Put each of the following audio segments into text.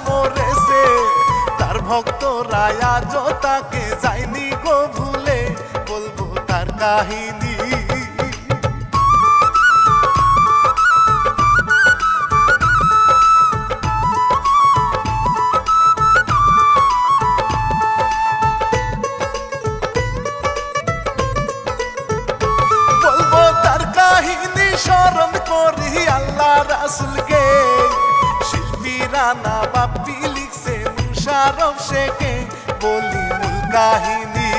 মরেছে তার ভক্তরা আজও তাকে যায়নি গো ভুলে বলবো তার কাহিনী বলবো তার কাহিনী স্মরণ করি আল্লাহ রাসূলকে শিল্পীরা না বাপ্পি লিখছে মুশারফ শেখে বলি মূল কাহিনী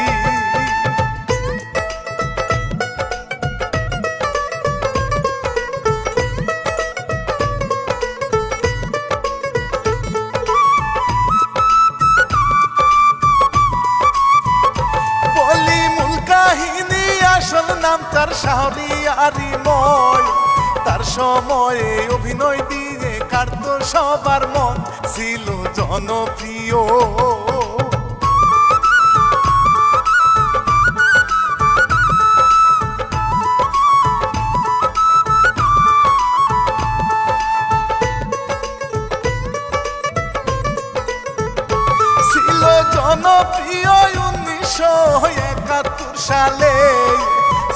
বলি মূল কাহিনী আসল নাম তার শাহরিয়ারি ময় তার সময়ে অভিনয় দিয়ে কাটতো সবার মন ছিল জনপ্রিয় ছিল জনপ্রিয় 1971 সালে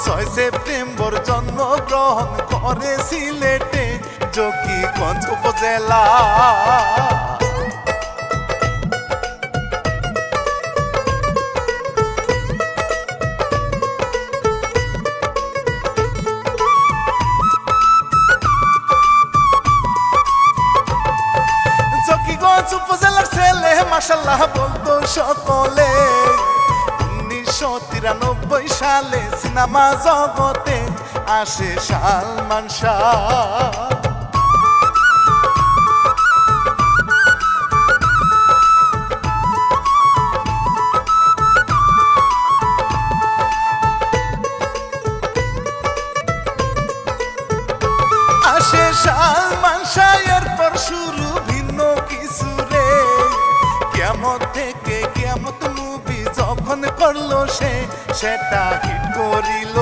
6 সেপ্টেম্বর জন্মগ্রহণ করে সিলেটে জকিগঞ্জ উপজেলা জকিগঞ্জ উপজেলার ছেলে মাশাআল্লাহ বলতো সকলে 1993 সালে সিনেমা জগতে আসে সালমান শাহ আসে সালমান শাহ এরপর শুরু ভিন্ন কিছু রে কিয়ামত থেকে কিয়ামত মুভি যখন করলো সে সেটা হিট করিল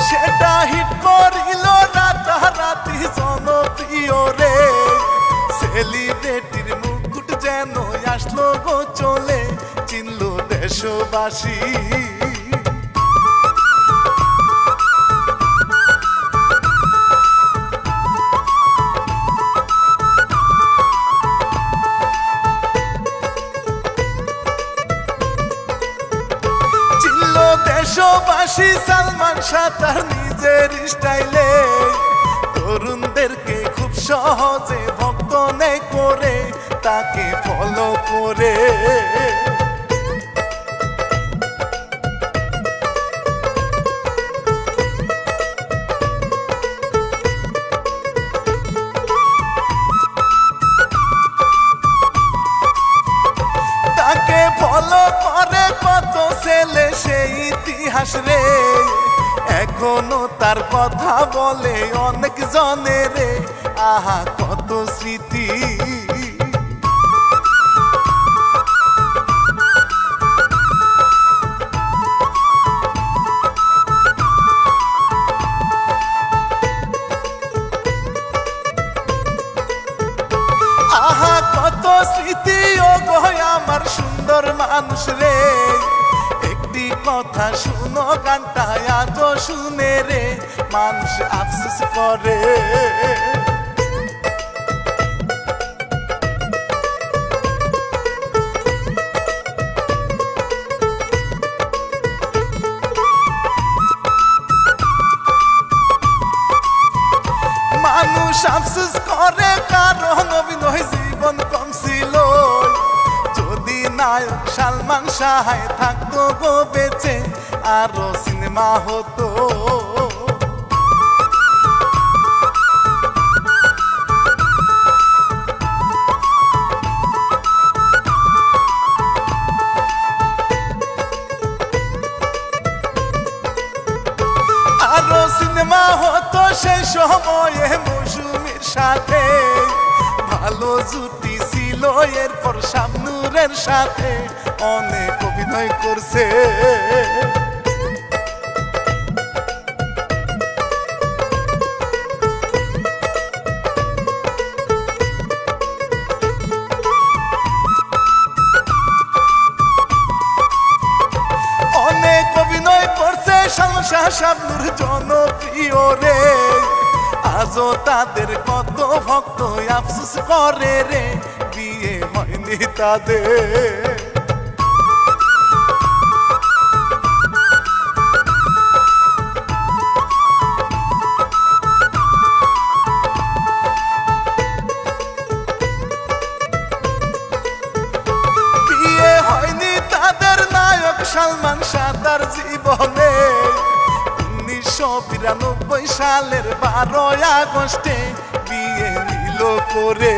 সেটা হিট করিল রাতারাতি জনপ্রিয় রে সেলিব্রিটির মুকুট যেন আসলো গো চলে চিনলো দেশবাসী চিনলো দেশবাসী সালমান শাহ তার নিজের স্টাইলে তরুণদেরকে খুব সহজে ভক্ত নেই করে তাকে ফলো করে তাকে ফলো করে কত ছেলে সেই ইতিহাস রে এখনো তার কথা বলে অনেক জনে রে আহা কত স্মৃতি আহা কত স্মৃতি ও গো আমার সুন্দর মানুষ রে একটি কথা শুনো গানটা আজও শুনে রে মানুষ আফসোস করে মানুষ আফসোস করে কারণ অভিনয় জীবন কম ছিল যদি নায়ক সালমান শাহ থাকতো গো বেঁচে আরো সিনেমা হতো আরো সিনেমা হতো সেই সময়ে মৌসুমীর সাথে ভালো জুটি ছিল এরপর শাবনূরের সাথে অনেক অভিনয় করছে। অনেক অভিনয় করছে শামসা শাবনূর জনপ্রিয় রে, আজও তাদের কত ভক্ত আফসোস করে রে বিয়ে হয়নি তাদের। বিয়ে হয়নি তাদের নায়ক সালমান শাহ তার জীবনে 1992 সালের 12 আগস্টে বিয়ে নিল করে।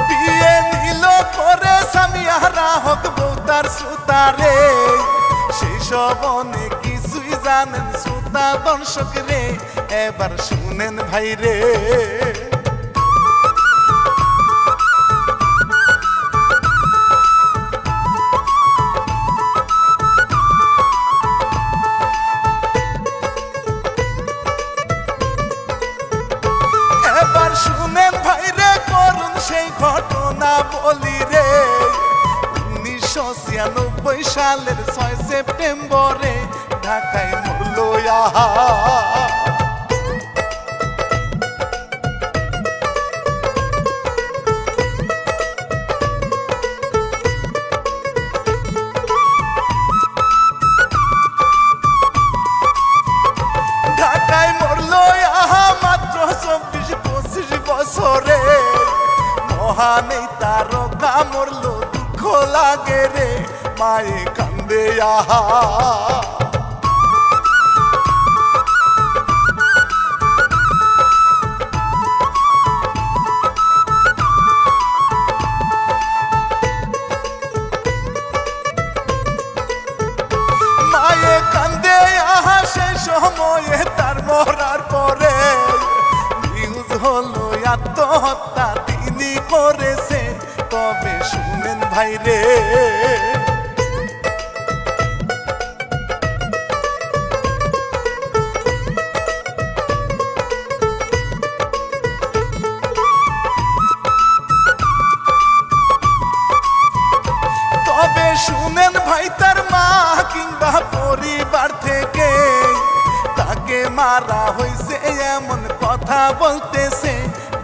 বিয়ে নিল করে সামিয়া রাহক বউ তার সুতারে, সেই সব অনেক কিছুই জানেন শ্রোতা দর্শক রে, এবার শুনেন ভাই রে। এবার শুনেন ভাই রে করুন সেই ঘটনা বলি রে। 1996 সালের 6 সেপ্টেম্বরে ঢাকায় মরল আহা। ঢাকায় মরল আহা মাত্র 24-25 বছরে, মহান এই তারকা মরল দুঃখ লাগে রে মায়ে কান্দে আহা। মায়ে কান্দে আহা সেই সময়ে তার মরার পরে নিউজ হলো আত্মহত্যা তিনি করেছে, তবে শুনেন ভাই রে। তবে শুনেন ভাই তার মা কিংবা পরিবার থেকে তাকে মারা হয়েছে এমন কথা বলতেছে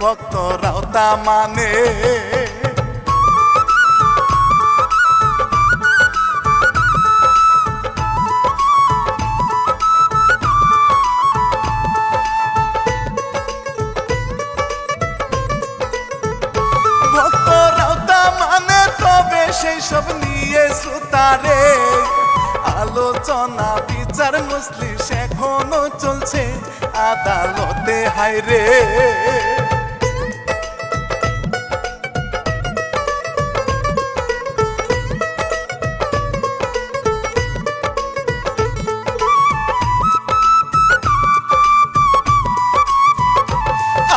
ভক্তরাও তা মানে। ভক্তরাও তা মানে, তবে সেই সব নিয়ে শ্রোতারে আলোচনা বিচার মজলিস এখনো চলছে আদালতে হায়রে।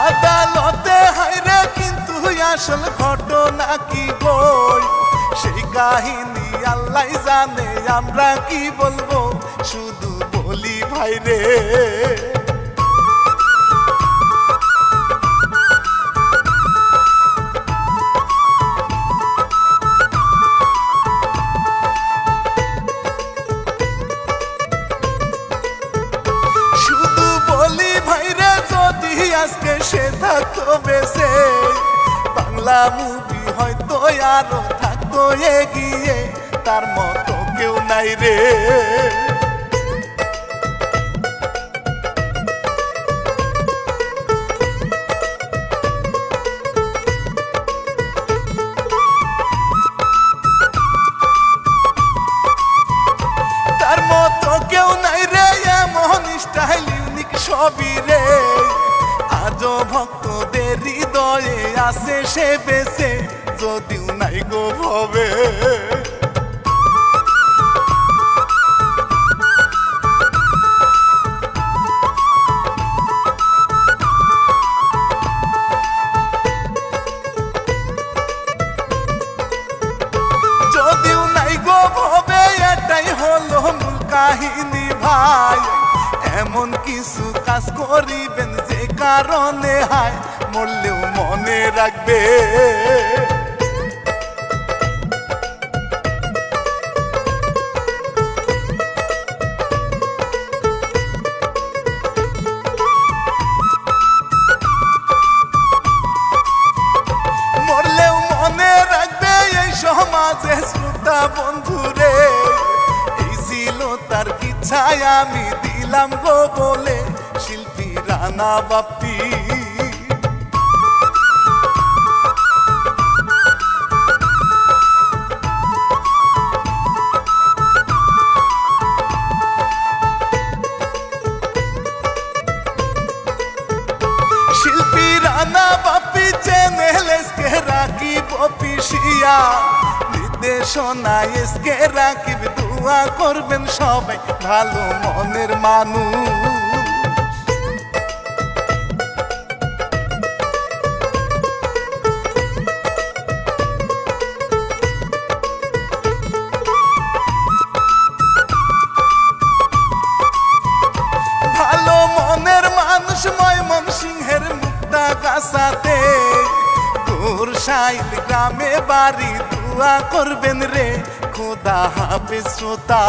আদালতে হায়রে কিন্তু আসল ঘটনা কি বই সেই কাহিনী আল্লাহ জানে, আমরা কি বলবো শুধু বলি ভাই রে। শুধু বলি ভাই রে যদি আজকে সে থাকতো বেঁচে বাংলা মুভি হয়তো আরো থাকতো এগিয়ে, তার মতো কেউ নাই রে। তার মতো কেউ নাই রে, এমন স্টাইল ইউনিক সবই রে, আজও ভক্তদের হৃদয়ে আছে সে বেঁচে যদিও নাই নাই গো ভবে। যদিও নাই গো ভবে এটাই হলো মূল কাহিনী ভাই, এমন কিছু কাজ করিবেন যে কারণে হায় মরলেও মনে রাখবে। মরলেও মনে রাখবে এই সমাজে শ্রোতা বন্ধুরে, এই ছিল তার ইচ্ছায় আমি দিলাম গো বলে শিল্পী রানা বাপ্পি। শিল্পী রানা বাপ্পি চ্যানেল এসকে রাকিব অফিসিয়া, নির্দেশনা এসকে রাকিব, দোয়া করবেন সবাই ভালো মনের মানুষ। ভালো মনের মানুষ ময়মনসিংহের মুক্তাগাছাতে, গোরসাইল গ্রামে বাড়ি, দোয়া করবেন রে খোদা হাফেজ শ্রোতা।